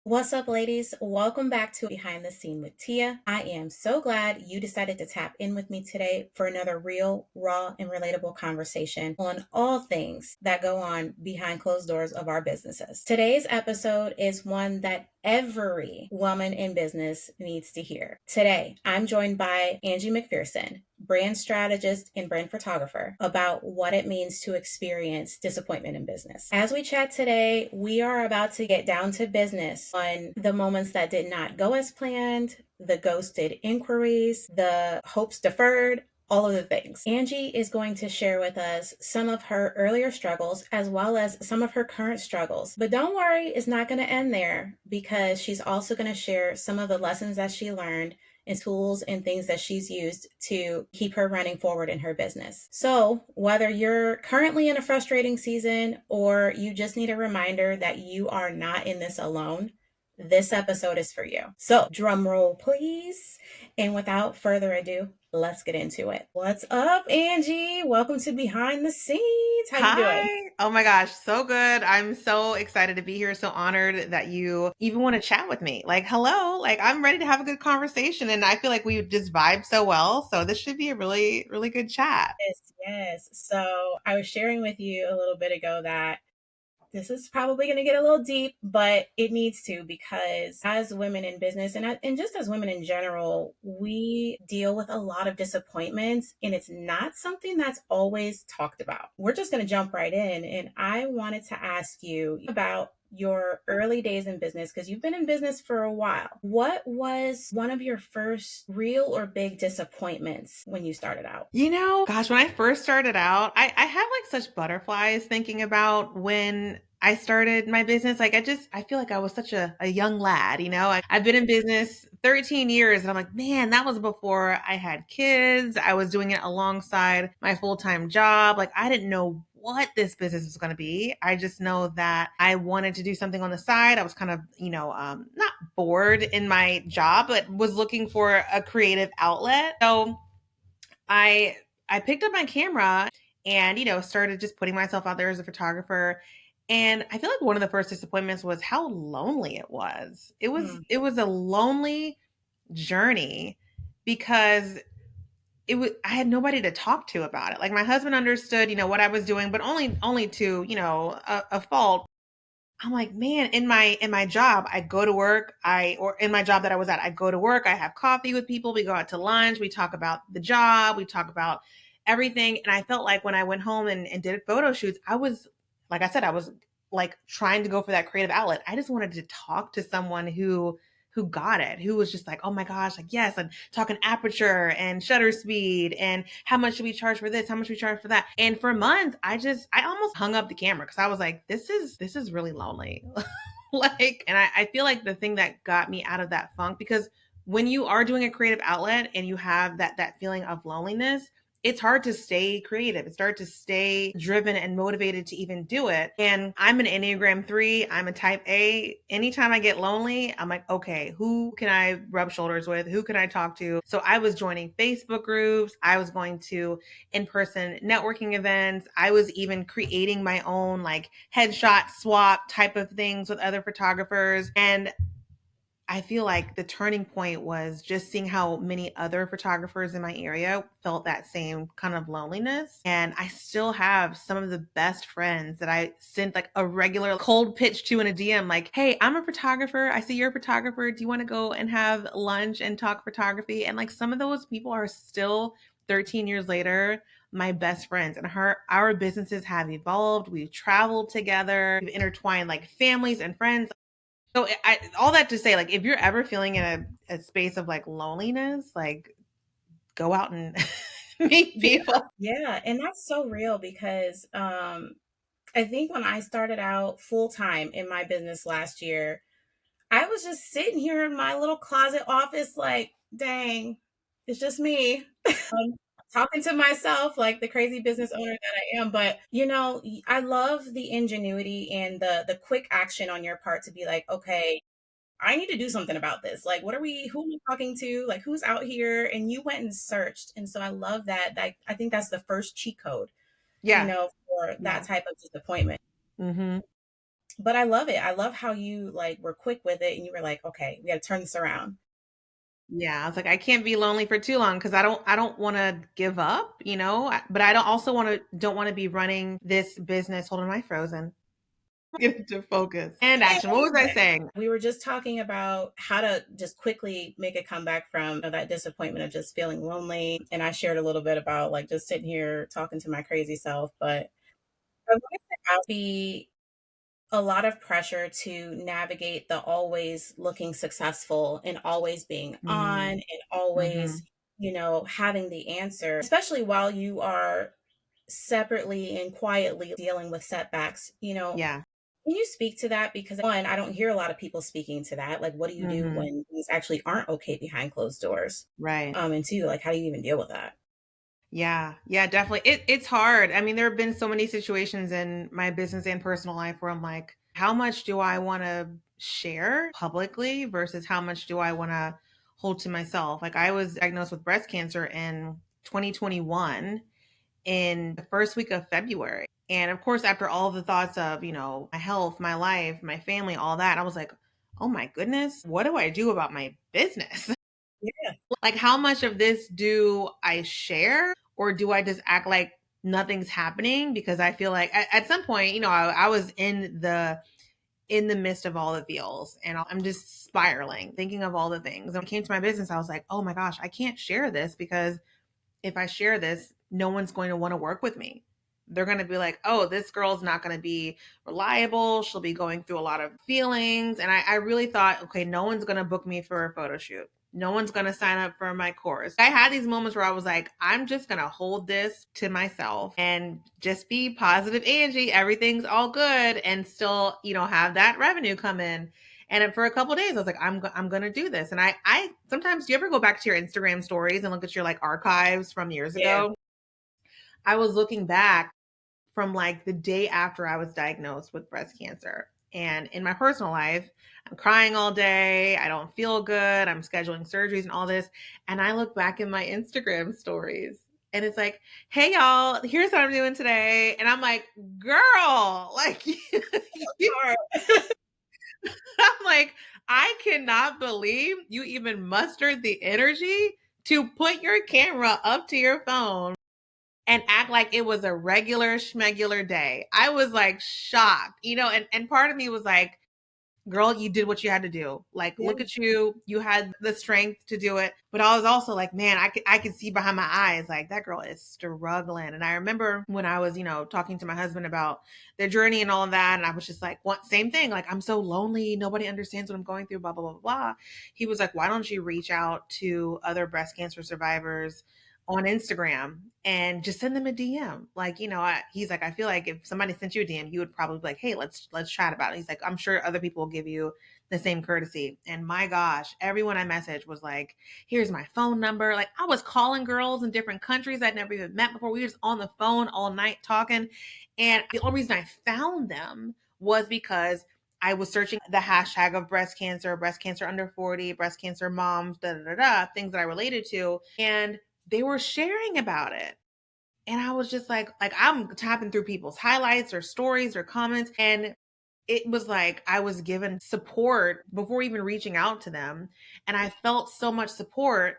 What's up, ladies? Welcome back to Behind the Scene with Teah. I am so glad you decided to tap in with me today for another real, raw, and relatable conversation on all things that go on behind closed doors of our businesses. Today's episode is one that every woman in business needs to hear. Today, I'm joined by Angie McPherson, brand strategist and brand photographer, about what it means to experience disappointment in business. As we chat today, we are about to get down to business on the moments that did not go as planned, the ghosted inquiries, the hopes deferred, all of the things. Angie is going to share with us some of her earlier struggles as well as some of her current struggles. But don't worry, it's not going to end there because she's also going to share some of the lessons that she learned and tools and things that she's used to keep her running forward in her business. So, whether you're currently in a frustrating season or you just need a reminder that you are not in this alone, this episode is for you. So, drum roll, please. And without further ado, let's get into it. What's up, Angie? Welcome to Behind the Scenes. How you doing? Hi. Oh my gosh, so good. I'm so excited to be here. So honored that you even want to chat with me. Like, hello. Like, I'm ready to have a good conversation and I feel like we just vibe so well. So this should be a really, really good chat. Yes, yes. So, I was sharing with you a little bit ago that this is probably going to get a little deep, but it needs to because as women in business and just as women in general, we deal with a lot of disappointments and it's not something that's always talked about. We're just going to jump right in. And I wanted to ask you about your early days in business because you've been in business for a while. What was one of your first real or big disappointments when you started out? Gosh, when I first started out, I have like such butterflies thinking about when I started my business. I feel like I was such a young lad, I've been in business 13 years and I'm like, man, that was before I had kids. I was doing it alongside my full-time job. Like, I didn't know what this business was going to be. I just know that I wanted to do something on the side. I was kind of, not bored in my job, but was looking for a creative outlet. So I I picked up my camera and started just putting myself out there as a photographer. And I feel like one of the first disappointments was how lonely it was. It was Hmm. it was a lonely journey because I had nobody to talk to about it. Like, my husband understood, what I was doing, but only to, a fault. I'm like, man, in my job, I go to work, or in my job that I was at, I go to work, I have coffee with people, we go out to lunch, we talk about the job, we talk about everything. And I felt like when I went home and did photo shoots, I was, like I said, I was like trying to go for that creative outlet. I just wanted to talk to someone who got it, who was just like, oh my gosh, like, yes, I'm talking aperture and shutter speed and how much should we charge for this, how much we charge for that. And for months, I almost hung up the camera because I was like, this is really lonely. Like, and I feel like the thing that got me out of that funk, because when you are doing a creative outlet and you have that feeling of loneliness, it's hard to stay creative. It's hard to stay driven and motivated to even do it. And I'm an Enneagram 3, I'm a type A. Anytime I get lonely, I'm like, okay, who can I rub shoulders with? Who can I talk to? So I was joining Facebook groups. I was going to in-person networking events. I was even creating my own like headshot swap type of things with other photographers. And I feel like the turning point was just seeing how many other photographers in my area felt that same kind of loneliness. And I still have some of the best friends that I sent like a regular cold pitch to in a DM, like, hey, I'm a photographer. I see you're a photographer. Do you want to go and have lunch and talk photography? And like, some of those people are still 13 years later my best friends, and our businesses have evolved. We've traveled together. We've intertwined like families and friends. So all that to say, like, if you're ever feeling in a space of like loneliness, like, go out and meet Yeah. people. Yeah. And that's so real because I think when I started out full time in my business last year, I was just sitting here in my little closet office, like, dang, it's just me. Talking to myself like the crazy business owner that I am. But I love the ingenuity and the quick action on your part to be like, okay, I need to do something about this. Like, who are we talking to? Like, who's out here? And you went and searched. And so I love that. Like, I think that's the first cheat code, Yeah. for that Yeah. type of disappointment. Hmm. But I love it. I love how you like were quick with it and you were like, okay, we got to turn this around. Yeah, I was like, I can't be lonely for too long because I don't want to give up, but I don't want to be running this business. Hold on, am I frozen? Get into focus and action. What was I saying? We were just talking about how to just quickly make a comeback from that disappointment of just feeling lonely. And I shared a little bit about like just sitting here talking to my crazy self. But I wanted to ask, be a lot of pressure to navigate the always looking successful and always being on Mm, and always, hmm. having the answer, especially while you are separately and quietly dealing with setbacks. Yeah. Can you speak to that? Because one, I don't hear a lot of people speaking to that. Like, what do you do Hmm. when things actually aren't okay behind closed doors? Right. And two, like, how do you even deal with that? Yeah. Yeah, definitely. It's hard. I mean, there have been so many situations in my business and personal life where I'm like, how much do I want to share publicly versus how much do I want to hold to myself? Like, I was diagnosed with breast cancer in 2021 in the first week of February. And of course, after all the thoughts of, my health, my life, my family, all that, I was like, oh my goodness, what do I do about my business? Yeah. Like, how much of this do I share, or do I just act like nothing's happening? Because I feel like at some point, I was in the midst of all the feels and I'm just spiraling, thinking of all the things. When it came to my business, I was like, oh my gosh, I can't share this because if I share this, no one's going to want to work with me. They're going to be like, oh, this girl's not going to be reliable. She'll be going through a lot of feelings. And I really thought, okay, no one's going to book me for a photo shoot. No one's going to sign up for my course. I had these moments where I was like, I'm just going to hold this to myself and just be positive, Angie. Everything's all good and still, have that revenue come in. And for a couple of days, I was like, I'm gonna do this. And I sometimes, do you ever go back to your Instagram stories and look at your like archives from years Yeah. ago? I was looking back from like the day after I was diagnosed with breast cancer. And in my personal life, I'm crying all day. I don't feel good. I'm scheduling surgeries and all this. And I look back in my Instagram stories and it's like, hey, y'all, here's what I'm doing today. And I'm like, girl, like, Hard. I'm like, I cannot believe you even mustered the energy to put your camera up to your phone and act like it was a regular schmegular day. I was like shocked, and part of me was like, girl, you did what you had to do. Like, Yeah. look at you. You had the strength to do it. But I was also like, man, I could see behind my eyes, like that girl is struggling. And I remember when I was, talking to my husband about their journey and all of that. And I was just like, what, same thing. Like, I'm so lonely. Nobody understands what I'm going through, blah, blah, blah, blah. He was like, why don't you reach out to other breast cancer survivors on Instagram and just send them a DM. Like, he's like, I feel like if somebody sent you a DM, you would probably be like, hey, let's chat about it. He's like, I'm sure other people will give you the same courtesy. And my gosh, everyone I messaged was like, here's my phone number. Like, I was calling girls in different countries I'd never even met before. We were just on the phone all night talking. And the only reason I found them was because I was searching the hashtag of breast cancer under 40, breast cancer moms, da da da da, things that I related to. And they were sharing about it. And I was just like I'm tapping through people's highlights or stories or comments. And it was like I was given support before even reaching out to them. And I felt so much support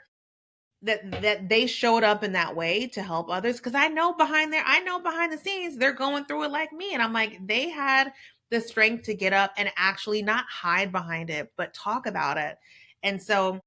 that they showed up in that way to help others. Cause I know behind the scenes, they're going through it like me. And I'm like, they had the strength to get up and actually not hide behind it, but talk about it. And so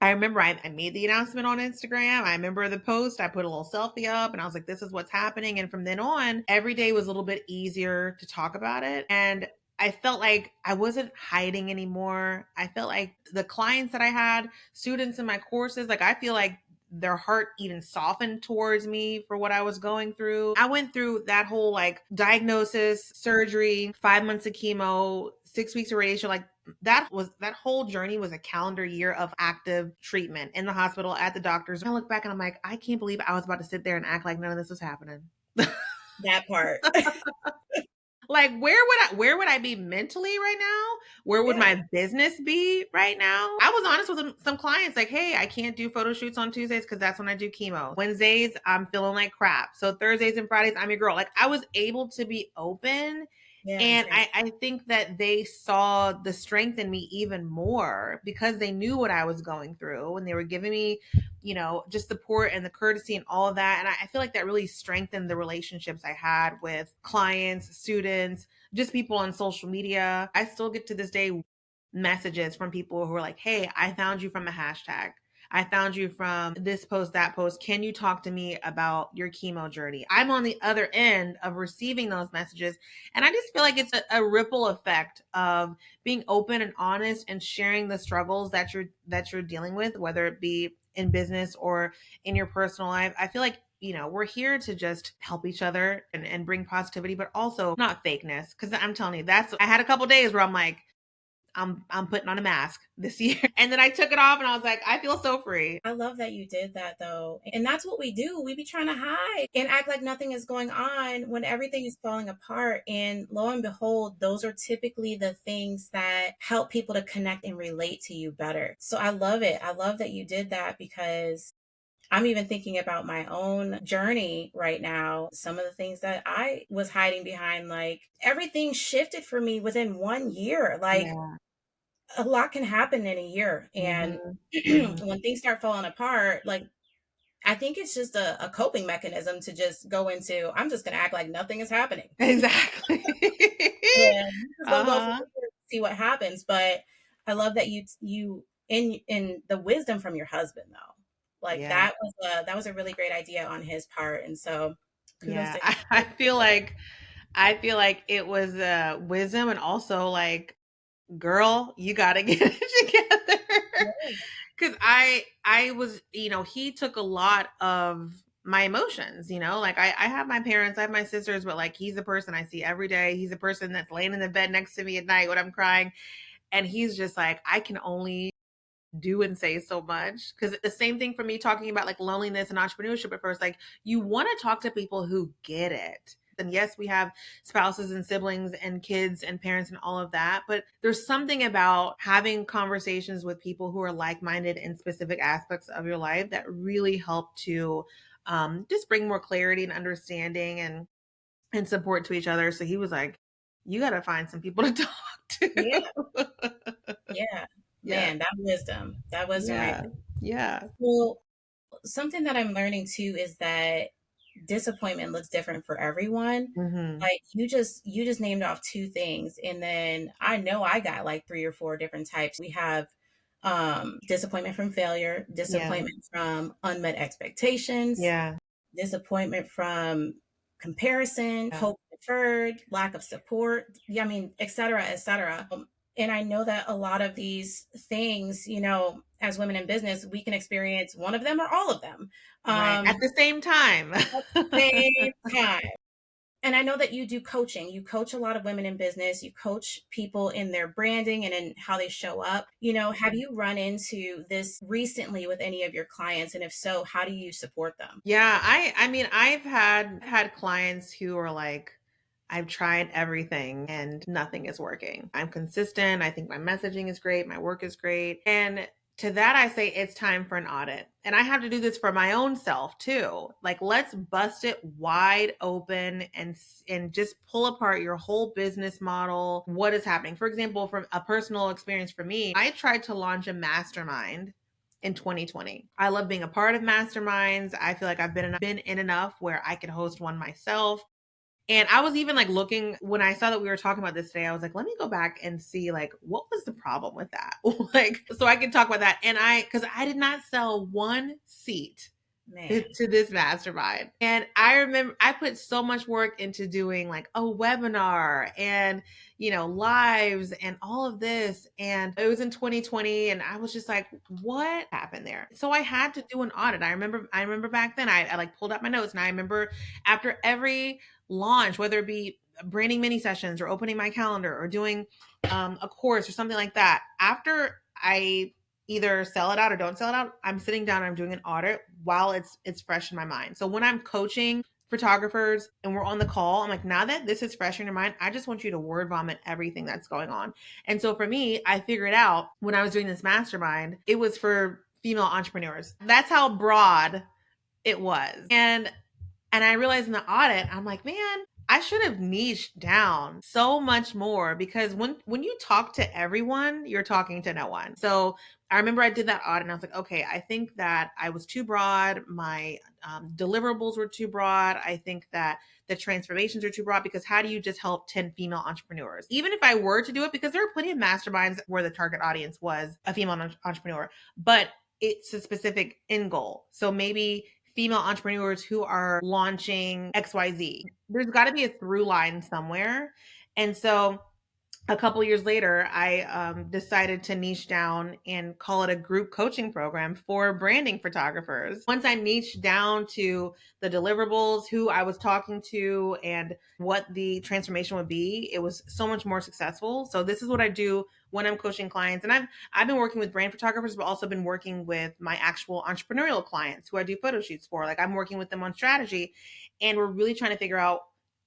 I remember I made the announcement on Instagram. I remember the post. I put a little selfie up and I was like, this is what's happening. And from then on, every day was a little bit easier to talk about it. And I felt like I wasn't hiding anymore. I felt like the clients that I had, students in my courses, like I feel like their heart even softened towards me for what I was going through. I went through that whole like diagnosis, surgery, 5 months of chemo, 6 weeks of radiation, like that whole journey was a calendar year of active treatment in the hospital at the doctor's. I look back and I'm like, I can't believe I was about to sit there and act like none of this was happening. That part. Like where would I be mentally right now? Where would Yeah. my business be right now? I was honest with some clients like, hey, I can't do photo shoots on Tuesdays because that's when I do chemo. Wednesdays I'm feeling like crap, so Thursdays and Fridays I'm your girl. Like I was able to be open Yeah, and And trans. I think that they saw the strength in me even more because they knew what I was going through and they were giving me, just support and the courtesy and all of that. And I feel like that really strengthened the relationships I had with clients, students, just people on social media. I still get to this day messages from people who are like, hey, I found you from a hashtag. I found you from this post, that post. Can you talk to me about your chemo journey? I'm on the other end of receiving those messages. And I just feel like it's a ripple effect of being open and honest and sharing the struggles that you're dealing with, whether it be in business or in your personal life. I feel like we're here to just help each other and bring positivity, but also not fakeness. Cause I'm telling you, I had a couple days where I'm like, I'm putting on a mask this year. And then I took it off and I was like, I feel so free. I love that you did that though. And that's what we do. We be trying to hide and act like nothing is going on when everything is falling apart. And lo and behold, those are typically the things that help people to connect and relate to you better. So I love it. I love that you did that because I'm even thinking about my own journey right now. Some of the things that I was hiding behind, like everything shifted for me within 1 year. Like Yeah. a lot can happen in a year. And Hmm. Hmm. when things start falling apart, like I think it's just a coping mechanism to just go into, I'm just going to act like nothing is happening. Exactly. And I'm just going to go from Uh-huh. here and see what happens. But I love that you in the wisdom from your husband though. Like Yeah. that was a really great idea on his part. And so kudos Yeah. to I feel like it was wisdom and also like, girl, you gotta get it together. him. Cause I was, he took a lot of my emotions, like I have my parents, I have my sisters, but like he's the person I see every day. He's the person that's laying in the bed next to me at night when I'm crying. And he's just like, I can only do and say so much. Because the same thing for me talking about like loneliness and entrepreneurship at first, like you want to talk to people who get it. And yes, we have spouses and siblings and kids and parents and all of that, but there's something about having conversations with people who are like-minded in specific aspects of your life that really help to just bring more clarity and understanding and support to each other. So he was like, you got to find some people to talk Yeah. to. Yeah. Yeah. Man, that wisdom right Yeah. there. Yeah. Well, something that I'm learning too is that disappointment looks different for everyone. Mhm. Like you just named off two things and then I know I got like three or four different types. We have disappointment from failure, Yeah. disappointment from unmet expectations, Yeah. disappointment from comparison, Yeah. hope deferred, lack of support. Yeah, I mean, et cetera, et cetera. And I know that a lot of these things, as women in business, we can experience one of them or all of them Right. At the same time. at the same time. And I know that you do coaching. You coach a lot of women in business. You coach people in their branding and in how they show up. Have you run into this recently with any of your clients? And if so, how do you support them? Yeah, I mean, I've had clients who are like, I've tried everything and nothing is working. I'm consistent. I think my messaging is great. My work is great. And to that, I say it's time for an audit. And I have to do this for my own self too. Like, let's bust it wide open and just pull apart your whole business model. What is happening? For example, from a personal experience for me, I tried to launch a mastermind in 2020. I love being a part of masterminds. I feel like I've been in enough where I could host one myself. And I was even like looking when I saw that we were talking about this today, I was like, let me go back and see like what was the problem with that? Like so I could talk about that. And cuz I did not sell one seat Man, to this mastermind. And I remember I put so much work into doing like a webinar and, lives and all of this. And it was in 2020 and I was just like, what happened there? So I had to do an audit. I remember back then I like pulled up my notes and I remember after every launch, whether it be branding mini sessions or opening my calendar or doing a course or something like that, after I either sell it out or don't sell it out, I'm sitting down and I'm doing an audit while it's fresh in my mind. So when I'm coaching photographers and we're on the call, I'm like, now that this is fresh in your mind, I just want you to word vomit everything that's going on. And so for me, I figured out when I was doing this mastermind, it was for female entrepreneurs. That's how broad it was. And I realized in the audit, I'm like, man, I should have niched down so much more, because when you talk to everyone, you're talking to no one. So I remember I did that audit and I was like, okay, I think that I was too broad. My deliverables were too broad. I think that the transformations are too broad, because how do you just help 10 female entrepreneurs? Even if I were to do it, because there are plenty of masterminds where the target audience was a female entrepreneur, but it's a specific end goal. So maybe female entrepreneurs who are launching XYZ. There's got to be a through line somewhere. And so a couple years later, I decided to niche down and call it a group coaching program for branding photographers. Once I niched down to the deliverables, who I was talking to, and what the transformation would be, it was so much more successful. So this is what I do when I'm coaching clients. And I've been working with brand photographers, but also been working with my actual entrepreneurial clients who I do photo shoots for. Like, I'm working with them on strategy, and we're really trying to figure out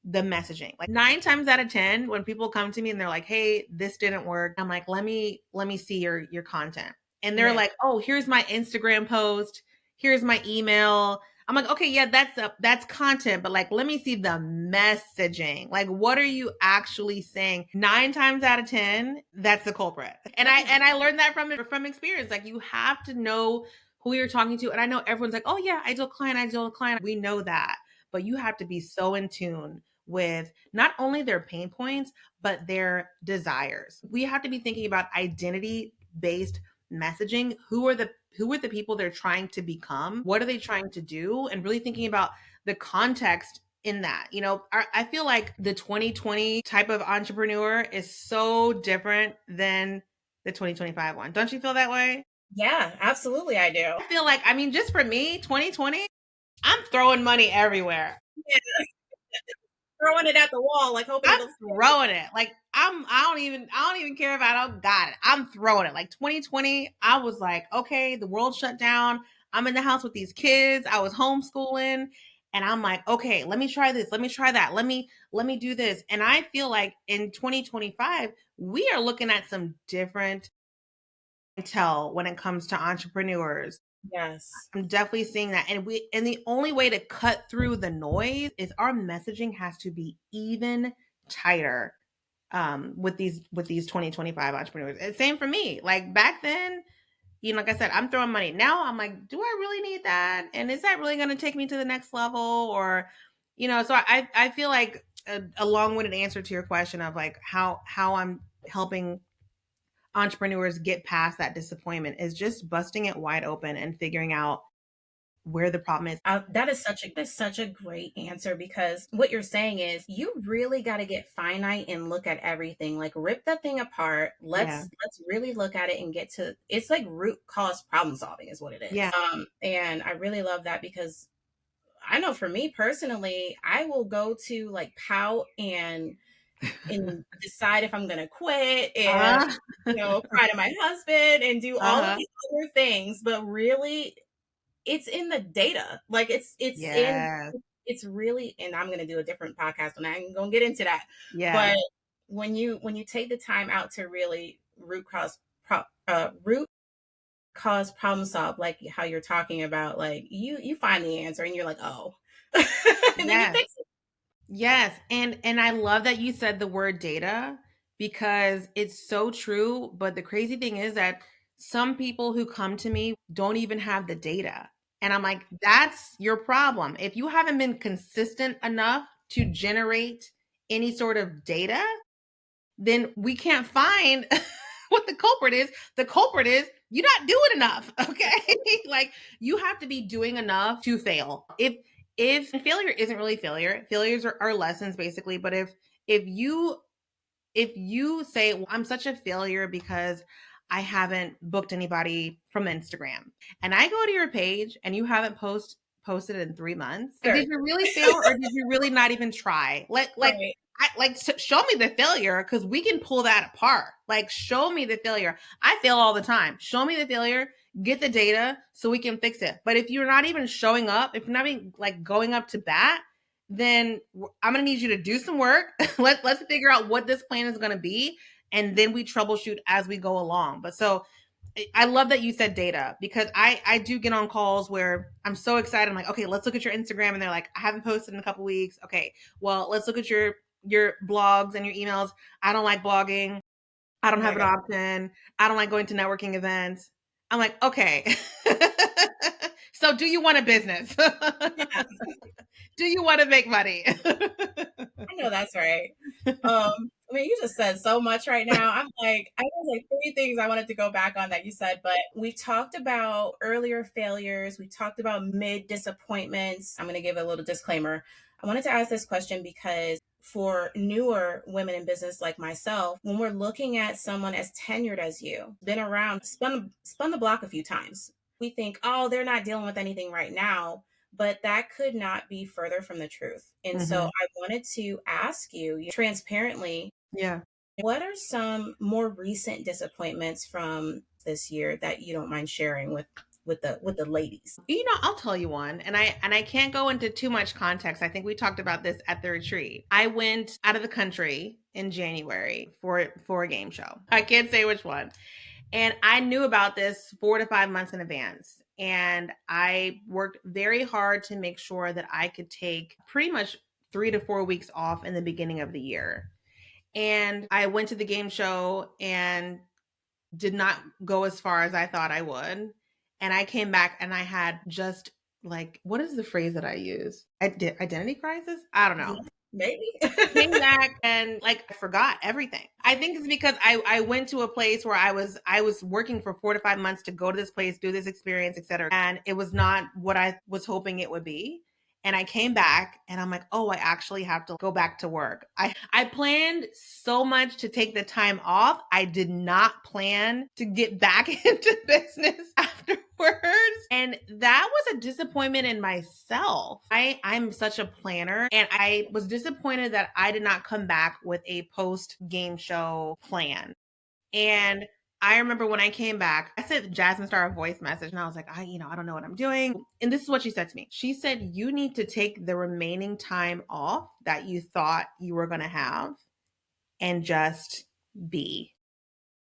the messaging. Like 9 times out of 10, when people come to me and they're like, hey, this didn't work, I'm like, let me see your content. And they're Yeah. like, oh, here's my Instagram post, here's my email. I'm like, okay, yeah, that's content, but like, let me see the messaging. Like, what are you actually saying? 9 times out of 10, that's the culprit. And I learned that from experience. Like, you have to know who you're talking to. And I know everyone's like, oh yeah, I do a client, I do a client. We know that, but you have to be so in tune with not only their pain points, but their desires. We have to be thinking about identity based messaging. Who are the people they're trying to become? What are they trying to do? And really thinking about the context in that. I feel like the 2020 type of entrepreneur is so different than the 2025 one. Don't you feel that way? Yeah, absolutely I do. I feel like, I mean, just for me, 2020, I'm throwing money everywhere. Yeah, throwing it at the wall, like hoping I'm it'll stick. throwing it. Like, I don't even care if I don't got it. I'm throwing it. Like 2020, I was like, okay, the world shut down. I'm in the house with these kids. I was homeschooling, and I'm like, okay, let me try this. Let me try that. Let me do this. And I feel like in 2025, we are looking at some different tell when it comes to entrepreneurs. Yes. I'm definitely seeing that. And the only way to cut through the noise is our messaging has to be even tighter with these 2025 entrepreneurs. And same for me. Like back then, like I said, I'm throwing money. Now I'm like, do I really need that? And is that really going to take me to the next level? Or, so I feel like a long-winded answer to your question of like how I'm helping entrepreneurs get past that disappointment is just busting it wide open and figuring out where the problem is. That is such a great answer, because what you're saying is you really got to get finite and look at everything. Like, rip that thing apart. Yeah. Let's really look at it and get to, it's like root cause problem solving is what it is. Yeah. And I really love that, because I know for me personally, I will go to like pout and decide if I'm gonna quit, and Uh-huh. cry to my husband and do all of Uh-huh. these other things. But really, it's in the data. Like, Yes. it's really, and I'm gonna do a different podcast and I'm gonna get into that. Yeah. But when you take the time out to really root cause problem solve, like how you're talking about, like you find the answer and you're like, oh, and then you Yes. fix it. Yes. And I love that you said the word data, because it's so true. But the crazy thing is that some people who come to me don't even have the data. And I'm like, that's your problem. If you haven't been consistent enough to generate any sort of data, then we can't find what the culprit is. The culprit is you're not doing enough. Okay. Like, you have to be doing enough to fail. If failure isn't really failure, failures are lessons basically. But if you if you say, well, I'm such a failure because I haven't booked anybody from Instagram, and I go to your page and you haven't posted in 3 months, did Sure. you really fail, or did you really not even try? Right. Show me the failure, because we can pull that apart. Like, show me the failure. I fail all the time. Show me the failure, get the data so we can fix it. But if you're not even showing up, if you're not even like going up to bat, then I'm going to need you to do some work. Let's figure out what this plan is going to be, and then we troubleshoot as we go along. But so I love that you said data, because I do get on calls where I'm so excited. I'm like, okay, let's look at your Instagram, and they're like, I haven't posted in a couple weeks. Okay, well, let's look at your blogs and your emails. I don't like blogging. I don't Oh my have an God. option. I don't like going to networking events. I'm like, okay. So do you want a business? Yeah, Do you want to make money? I know that's right. I mean, you just said so much right now. I'm like, I was like three things I wanted to go back on that you said, but we talked about earlier failures. We talked about mid disappointments. I'm going to give a little disclaimer. I wanted to ask this question because for newer women in business like myself, when we're looking at someone as tenured as you, been around, spun the block a few times, we think, oh, they're not dealing with anything right now, but that could not be further from the truth. And so Hmm. I wanted to ask you transparently, Yeah. what are some more recent disappointments from this year that you don't mind sharing with the ladies? I'll tell you one, and I can't go into too much context. I think we talked about this at the retreat. I went out of the country in January for a game show. I can't say which one. And I knew about this 4 to 5 months in advance. And I worked very hard to make sure that I could take pretty much 3 to 4 weeks off in the beginning of the year. And I went to the game show and did not go as far as I thought I would. And I came back and I had just, like, what is the phrase that I use? Identity crisis? I don't know. Yeah, maybe. Came back and, like, I forgot everything. I think it's because I went to a place where I was working for 4 to 5 months to go to this place, do this experience, etc. And it was not what I was hoping it would be. And I came back and I'm like, oh, I actually have to go back to work. I planned so much to take the time off. I did not plan to get back into business afterwards. And that was a disappointment in myself. I'm such a planner, and I was disappointed that I did not come back with a post game show plan. And I remember when I came back, I sent Jasmine Star a voice message and I was like, I don't know what I'm doing. And this is what she said to me. She said, you need to take the remaining time off that you thought you were going to have and just be.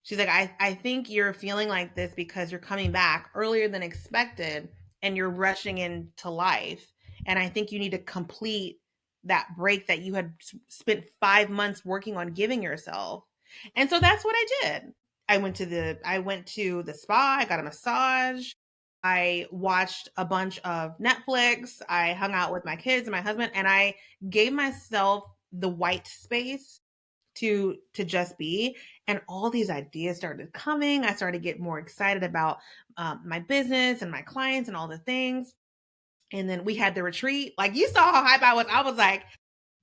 She's like, I think you're feeling like this because you're coming back earlier than expected and you're rushing into life. And I think you need to complete that break that you had spent 5 months working on giving yourself. And so that's what I did. I went to the spa, I got a massage. I watched a bunch of Netflix. I hung out with my kids and my husband, and I gave myself the white space to just be. And all these ideas started coming. I started to get more excited about my business and my clients and all the things. And then we had the retreat. Like, you saw how hype I was. I was like,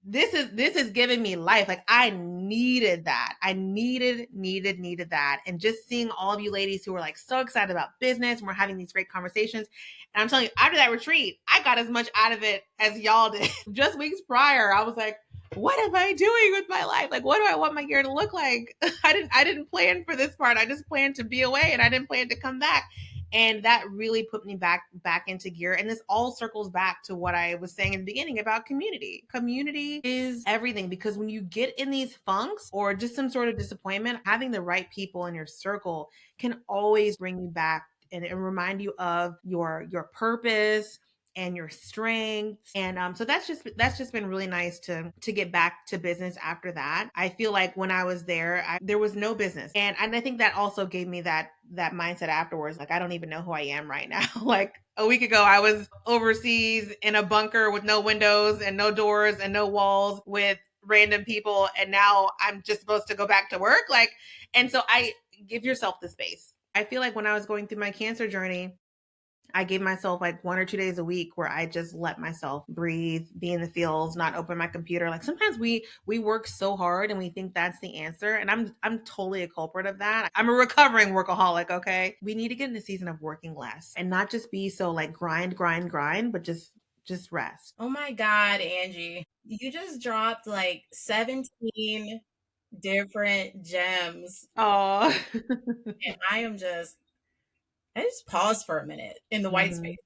this is giving me life. Like, I needed that. I needed that. And just seeing all of you ladies who were like so excited about business and we're having these great conversations. And I'm telling you, after that retreat, I got as much out of it as y'all did. Just weeks prior, I was like, what am I doing with my life? Like, what do I want my year to look like? I didn't plan for this part. I just planned to be away, and I didn't plan to come back. And that really put me back into gear. And this all circles back to what I was saying in the beginning about community. Community is everything, because when you get in these funks or just some sort of disappointment, having the right people in your circle can always bring you back and remind you of your purpose and your strengths. And so that's just been really nice to get back to business after that. I feel like when I was there, there was no business, and I think that also gave me that mindset afterwards. Like, I don't even know who I am right now. Like, a week ago, I was overseas in a bunker with no windows and no doors and no walls with random people, and now I'm just supposed to go back to work. Like, and so I give yourself the space. I feel like when I was going through my cancer journey, I gave myself like 1 or 2 days a week where I just let myself breathe, be in the fields, not open my computer. Like, sometimes we work so hard and we think that's the answer, and I'm totally a culprit of that. I'm a recovering workaholic, okay? We need to get in a season of working less and not just be so like grind, but just rest. Oh my God, Angie. You just dropped like 17 different gems. Oh. And I just paused for a minute in the white space.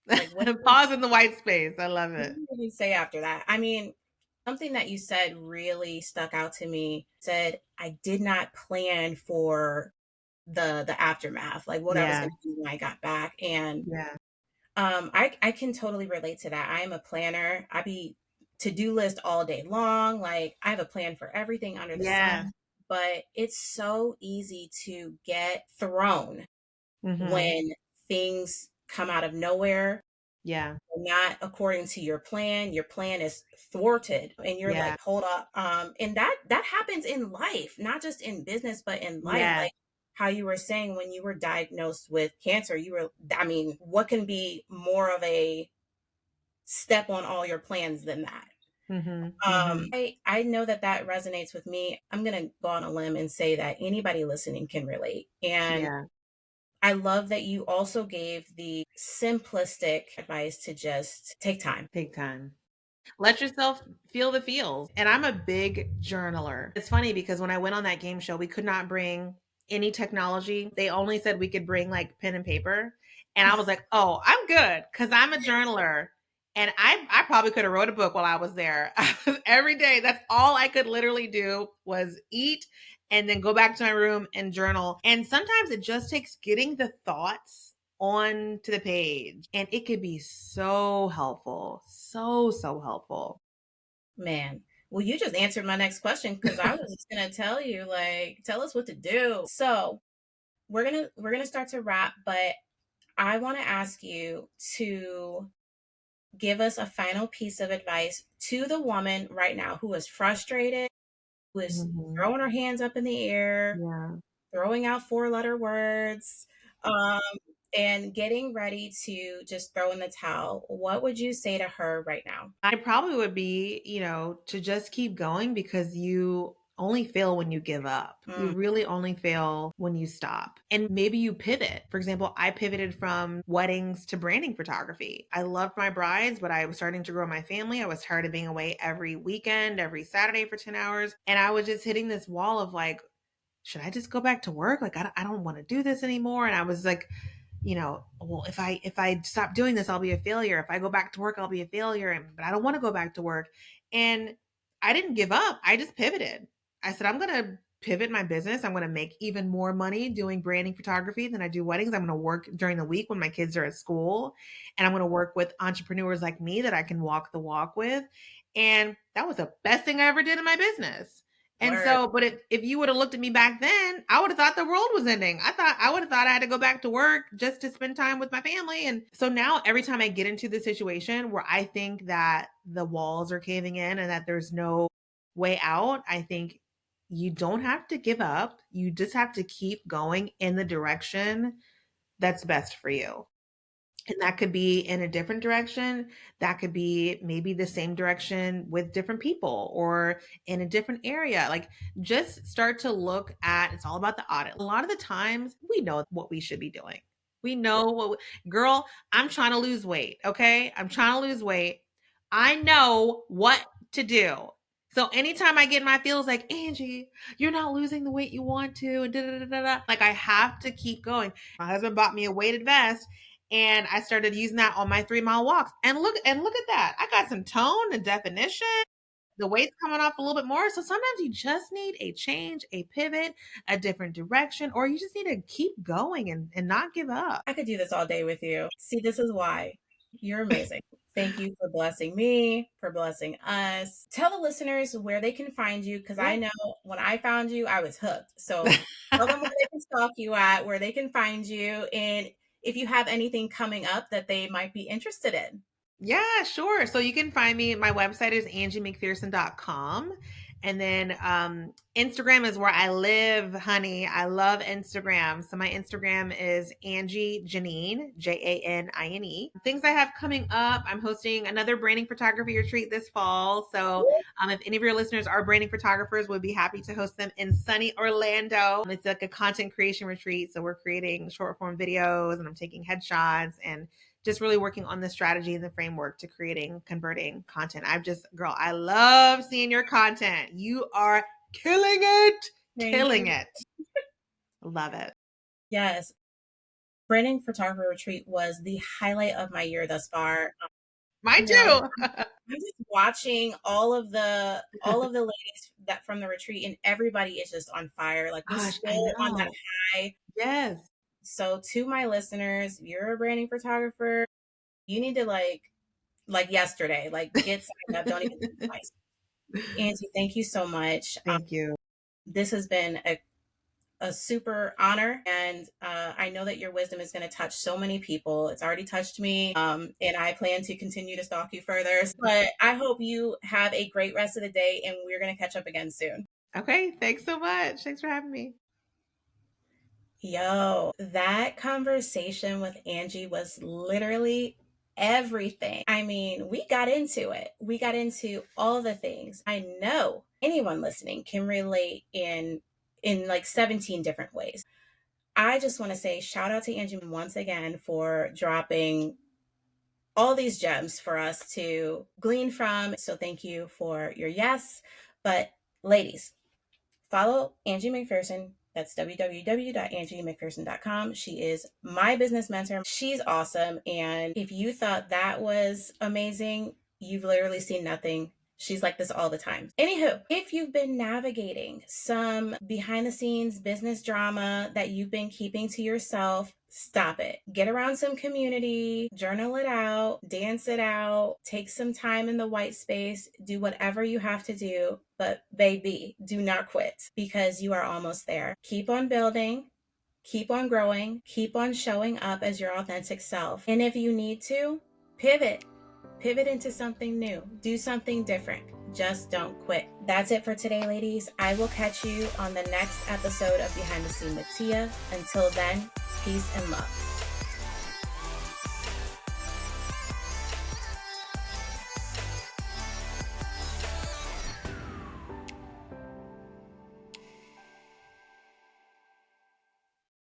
Like, Pause in the white space. I love what it. do you really say after that? I mean, something that you said really stuck out to me. Said, I did not plan for the aftermath, like what I was Yeah. gonna do when I got back. And Yeah. I can totally relate to that. I am a planner. I be to-do list all day long. Like I have a plan for everything under the Yes. sun, but it's so easy to get thrown Mhm. when things come out of nowhere, Yeah. not according to your plan is thwarted and you're Yeah. like, hold up. And that happens in life, not just in business but in life. Yeah. Like how you were saying, when you were diagnosed with cancer, you were, I mean, what can be more of a step on all your plans than that? Mhm. Mhm. I know that that resonates with me. I'm going to go on a limb and say that anybody listening can relate. And Yeah. I love that you also gave the simplistic advice to just take time. Big time. Let yourself feel the feels. And I'm a big journaler. It's funny because when I went on that game show, we could not bring any technology. They only said we could bring like pen and paper. And I was like, oh, I'm good because I'm a journaler. And I probably could have wrote a book while I was there. Every day, that's all I could literally do was eat and then go back to my room and journal. And sometimes it just takes getting the thoughts onto the page. And it could be so helpful. So, so helpful. Man, well, you just answered my next question because I was just gonna tell you, like, tell us what to do. So we're gonna start to wrap, but I want to ask you to give us a final piece of advice to the woman right now who is frustrated, who is Mhm. throwing her hands up in the air, Yeah. throwing out four-letter words, um, and getting ready to just throw in the towel. What would you say to her right now? I probably would be, to just keep going because you only fail when you give up. You Mm, really only fail when you stop. And maybe you pivot. For example, I pivoted from weddings to branding photography. I loved my brides, but I was starting to grow my family. I was tired of being away every weekend, every Saturday for 10 hours. And I was just hitting this wall of like, should I just go back to work? Like, I don't want to do this anymore. And I was like, well, if I stop doing this, I'll be a failure. If I go back to work, I'll be a failure. But I don't want to go back to work. And I didn't give up. I just pivoted. I said, I'm gonna pivot my business. I'm gonna make even more money doing branding photography than I do weddings. I'm gonna work during the week when my kids are at school. And I'm gonna work with entrepreneurs like me that I can walk the walk with. And that was the best thing I ever did in my business. And word. so, but if you would have looked at me back then, I would have thought the world was ending. I would have thought I had to go back to work just to spend time with my family. And so now every time I get into the situation where I think that the walls are caving in and that there's no way out, I think you don't have to give up. You just have to keep going in the direction that's best for you. And that could be in a different direction. That could be maybe the same direction with different people or in a different area. Like just start to look at it's all about the audit. A lot of the times we know what we should be doing. We know girl, I'm trying to lose weight. Okay. I'm trying to lose weight. I know what to do. So anytime I get in my feels like, Angie, you're not losing the weight you want to, and da, da, da, da, da, like I have to keep going. My husband bought me a weighted vest and I started using that on my 3 mile walks. And look at that. I got some tone and definition. The weight's coming off a little bit more. So sometimes you just need a change, a pivot, a different direction, or you just need to keep going and not give up. I could do this all day with you. See, this is why you're amazing. Thank you for blessing me, for blessing us. Tell the listeners where they can find you because I Yeah. know when I found you, I was hooked. So tell them where they can stalk you at, where they can find you, and if you have anything coming up that they might be interested in. Yeah, sure. So you can find me. My website is angiemcpherson.com. And then Instagram is where I live, honey. I love Instagram. So my Instagram is Angie Janine, Janine. Things I have coming up, I'm hosting another branding photography retreat this fall. So if any of your listeners are branding photographers, we'd be happy to host them in sunny Orlando. It's like a content creation retreat. So we're creating short form videos and I'm taking headshots and just really working on the strategy and the framework to creating, converting content. Girl, I love seeing your content. You are killing it, Thank killing you. it. Love it. Yes. Branding Photography Retreat was the highlight of my year thus far. Mine No, too. I'm just watching all of the ladies that from the retreat, and everybody is just on fire. Like, we're Gosh, I still on that know. high. Yes. So to my listeners, if you're a branding photographer, you need to like yesterday, like get signed up. Don't even think twice. Angie, thank you so much. Thank you. This has been a super honor, and I know that your wisdom is going to touch so many people. It's already touched me, and I plan to continue to stalk you further. But I hope you have a great rest of the day, and we're going to catch up again soon. Okay, thanks so much. Thanks for having me. Yo, that conversation with Angie was literally everything. I mean, we got into it. We got into all the things. I know anyone listening can relate in like 17 different ways. I just want to say shout out to Angie once again for dropping all these gems for us to glean from. So thank you for your yes. But ladies, follow Angie McPherson. That's www.angiemcpherson.com. She is my business mentor. She's awesome. And if you thought that was amazing, you've literally seen nothing. She's like this all the time. Anywho, if you've been navigating some behind the scenes business drama that you've been keeping to yourself, stop it. Get around some community, journal it out, dance it out, take some time in the white space, do whatever you have to do. But baby, do not quit because you are almost there. Keep on building. Keep on growing, keep on showing up as your authentic self. And if you need to, pivot. Pivot into something new. Do something different. Just don't quit. That's it for today, ladies. I will catch you on the next episode of Behind the Scene with Teah. Until then, peace and love.